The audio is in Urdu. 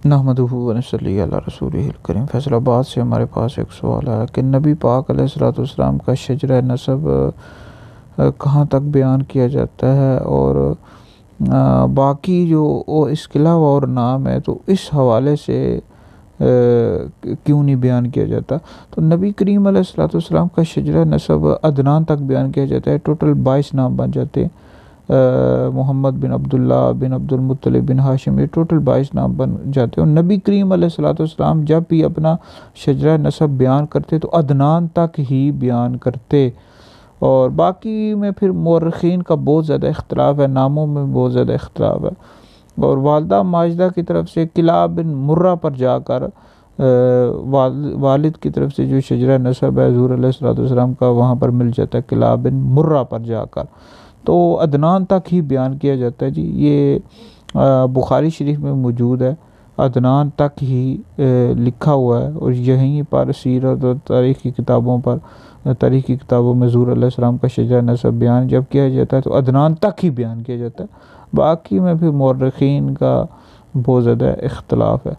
نحمدہ و نصلی علی رسولہ الکریم۔ فیصل آباد سے ہمارے پاس ایک سوال ہے کہ نبی پاک علیہ الصلوۃ والسلام کا شجرہ نسب کہاں تک بیان کیا جاتا ہے، اور باقی جو اس کے علاوہ اور نام ہے تو اس حوالے سے کیوں نہیں بیان کیا جاتا؟ تو نبی کریم علیہ الصلوۃ والسلام کا شجرہ نسب عدنان تک بیان کیا جاتا ہے۔ ٹوٹل 22 نام بن جاتے ہیں، محمد بن عبداللہ بن عبد المطلب بن ہاشم، یہ ٹوٹل 22 نام بن جاتے ہیں۔ اور نبی کریم علیہ الصلوۃ والسلام جب بھی اپنا شجرہ نسب بیان کرتے تو عدنان تک ہی بیان کرتے، اور باقی میں پھر مورخین کا بہت زیادہ اختلاف ہے، ناموں میں بہت زیادہ اختلاف ہے۔ اور والدہ ماجدہ کی طرف سے کلاب بن مرہ پر جا کر والد کی طرف سے جو شجرہ نسب ہے حضور علیہ الصلوۃ والسلام کا وہاں پر مل جاتا ہے، کلاب بن مرہ پر جا کر، تو عدنان تک ہی بیان کیا جاتا ہے جی۔ یہ بخاری شریف میں موجود ہے، عدنان تک ہی لکھا ہوا ہے، اور یہیں پر سیرت اور تاریخی کتابوں میں حضور علیہ السلام کا شجرہ نسب بیان جب کیا جاتا ہے تو عدنان تک ہی بیان کیا جاتا ہے، باقی میں پھر مورخین کا بہت زیادہ اختلاف ہے۔